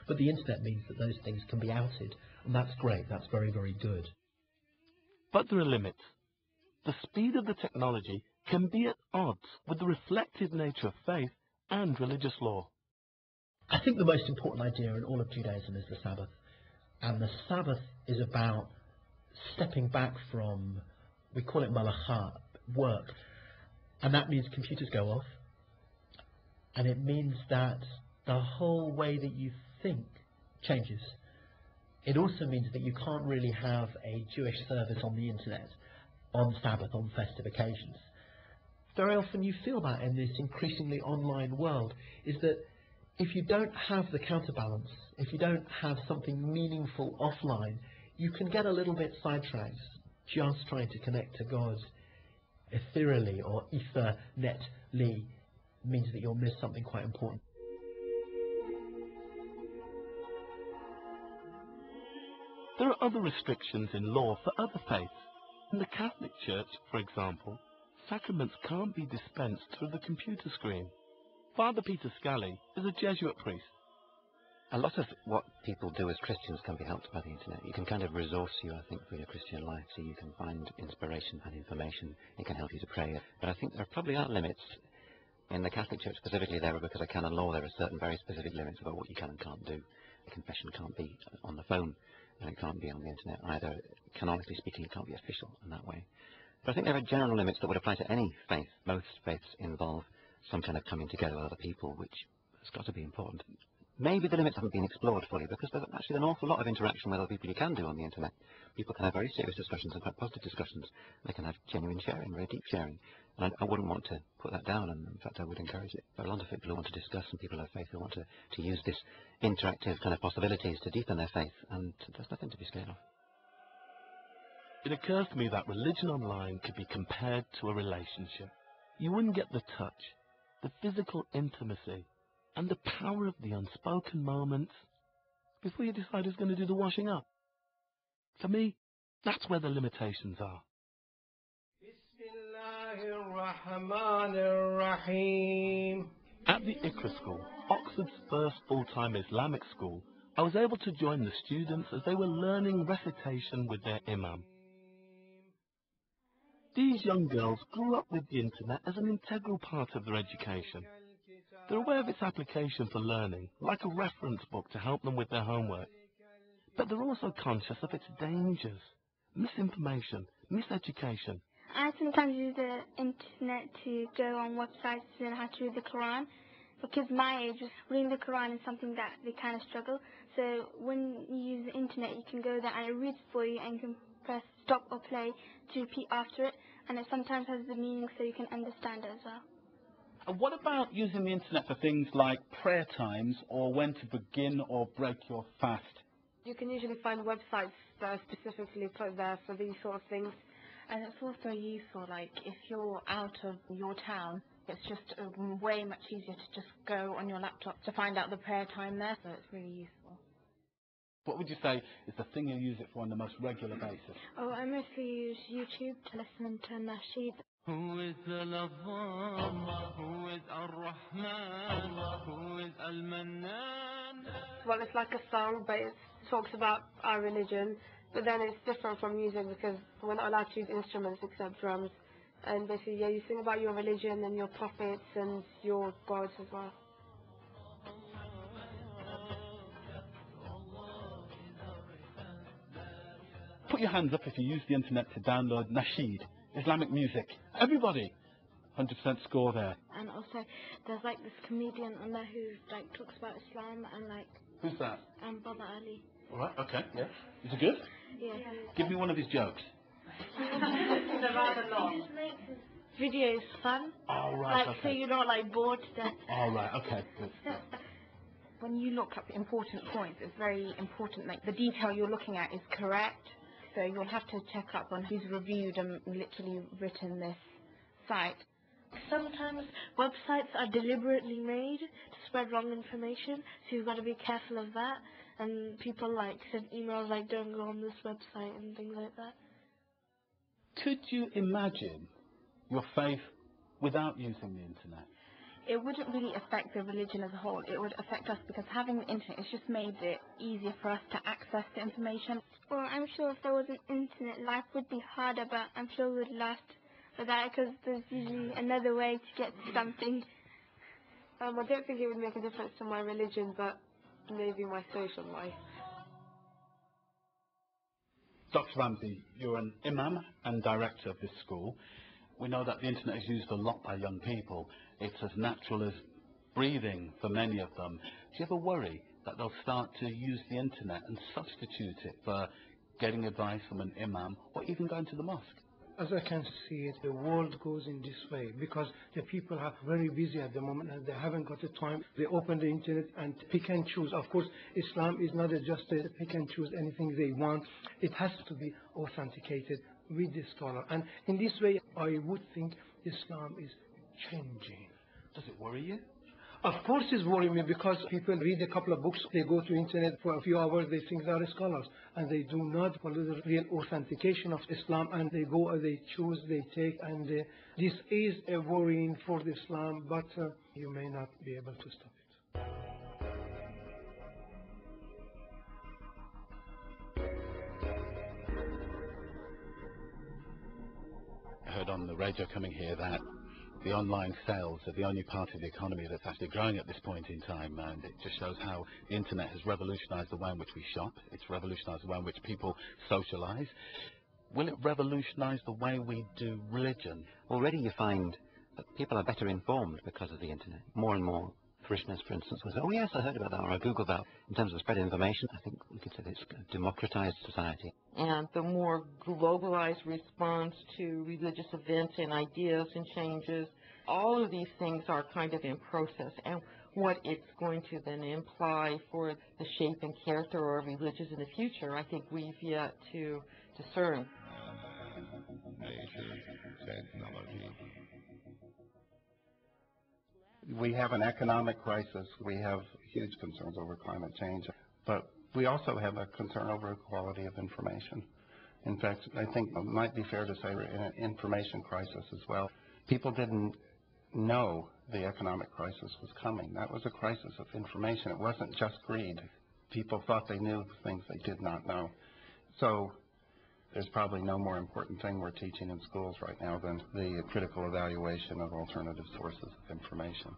But the internet means that those things can be outed, and that's great. That's very, very good. But there are limits. The speed of the technology can be at odds with the reflective nature of faith and religious law. I think the most important idea in all of Judaism is the Sabbath. And the Sabbath is about stepping back from, we call it malacha, work. And that means computers go off. And it means that the whole way that you think changes. It also means that you can't really have a Jewish service on the internet, on Sabbath, on festive occasions. Very often you feel that in this increasingly online world, is that if you don't have the counterbalance, if you don't have something meaningful offline, you can get a little bit sidetracked just trying to connect to God ethereally or ethernetly means that you'll miss something quite important. There are other restrictions in law for other faiths. In the Catholic Church, for example, sacraments can't be dispensed through the computer screen. Father Peter Scally is a Jesuit priest. A lot of what people do as Christians can be helped by the internet. You can kind of resource you, I think, for your Christian life, so you can find inspiration and information. It can help you to pray. But I think there probably are limits. In the Catholic Church specifically, because of canon law, there are certain very specific limits about what you can and can't do. A confession can't be on the phone, and it can't be on the internet either. Canonically speaking, it can't be official in that way. But I think there are general limits that would apply to any faith. Most faiths involve some kind of coming together with other people, which has got to be important. Maybe the limits haven't been explored fully, because there's actually an awful lot of interaction with other people you can do on the internet. People can have very serious discussions and quite positive discussions. They can have genuine sharing, very deep sharing. And I wouldn't want to put that down, and in fact I would encourage it. There are a lot of people who want to discuss, and people of faith who want to use this interactive kind of possibilities to deepen their faith, and there's nothing to be scared of. It occurs to me that religion online could be compared to a relationship. You wouldn't get the touch, the physical intimacy, and the power of the unspoken moments before you decide who's going to do the washing up. For me, that's where the limitations are. At the Iqra School, Oxford's first full-time Islamic school, I was able to join the students as they were learning recitation with their imam. These young girls grew up with the internet as an integral part of their education. They're aware of its application for learning, like a reference book to help them with their homework. But they're also conscious of its dangers, misinformation, miseducation. I sometimes use the internet to go on websites to learn how to read the Quran. For kids my age, reading the Quran is something that they kind of struggle. So when you use the internet, you can go there and it reads for you, and you can press stop or play to repeat after it. And it sometimes has the meaning so you can understand it as well. And what about using the internet for things like prayer times or when to begin or break your fast? You can usually find websites that are specifically put there for these sort of things. And it's also useful, like, if you're out of your town, it's just way much easier to just go on your laptop to find out the prayer time there, so it's really useful. What would you say is the thing you use it for on the most regular basis? Oh, I mostly use YouTube to listen to nasheed. Who is Allah? Who is Ar-Rahman? Who is Al-Mannan? Well, it's like a song, but it talks about our religion. But then it's different from music because we're not allowed to use instruments except drums. And basically, yeah, you sing about your religion and your prophets and your gods as well. Put your hands up if you use the internet to download nasheed, Islamic music. Everybody! 100% score there. And also, there's like this comedian on there who like talks about Islam and like... Who's that? Brother Ali. All right, okay, yeah. Is it good? Yeah. Give me one of his jokes. They're rather long. He just makes his videos fun. Oh, right, like, okay. so you're not like bored to death. All right, okay, good. When you look up important points, it's very important, like, the detail you're looking at is correct. So you'll have to check up on who's reviewed and literally written this site. Sometimes websites are deliberately made to spread wrong information, so you've got to be careful of that. And people like send emails like, don't go on this website and things like that. Could you imagine your faith without using the internet? it wouldn't really affect the religion as a whole. It would affect us because having the internet has just made it easier for us to access the information. Well, I'm sure if there was an internet, life would be harder, but I'm sure it would last without it because there's usually another way to get to something. I don't think it would make a difference to my religion, but maybe my social life. Dr. Ramsey, you're an imam and director of this school. We know that the internet is used a lot by young people. It's as natural as breathing for many of them. Do you ever worry that they'll start to use the internet and substitute it for getting advice from an imam or even going to the mosque? As I can see it, the world goes in this way because the people are very busy at the moment and they haven't got the time. They open the internet and pick and choose. Of course, Islam is not just a pick and choose anything they want. It has to be authenticated with the scholar. And in this way, I would think Islam is changing. Does it worry you? Of course it's worrying me because people read a couple of books, they go to internet for a few hours, they think they are scholars, and they do not follow the real authentication of Islam, and they go, they choose, they take, and this is a worrying for the Islam, but you may not be able to stop it. I heard on the radio coming here that the online sales are the only part of the economy that's actually growing at this point in time, and it just shows how the internet has revolutionized the way in which we shop. It's revolutionized the way in which people socialize. Will it revolutionize the way we do religion? Already you find that people are better informed because of the internet. More and more parishioners, for instance, will say, oh yes, I heard about that, or I googled that. In terms of spreading information, I think we could say it's a democratized society. And the more globalized response to religious events and ideas and changes, all of these things are kind of in process. And what it's going to then imply for the shape and character of religions in the future, I think we've yet to discern. We have an economic crisis. We have huge concerns over climate change. But we also have a concern over quality of information. In fact, I think it might be fair to say we're in an information crisis as well. People didn't know the economic crisis was coming. That was a crisis of information. It wasn't just greed. People thought they knew things they did not know. So there's probably no more important thing we're teaching in schools right now than the critical evaluation of alternative sources of information.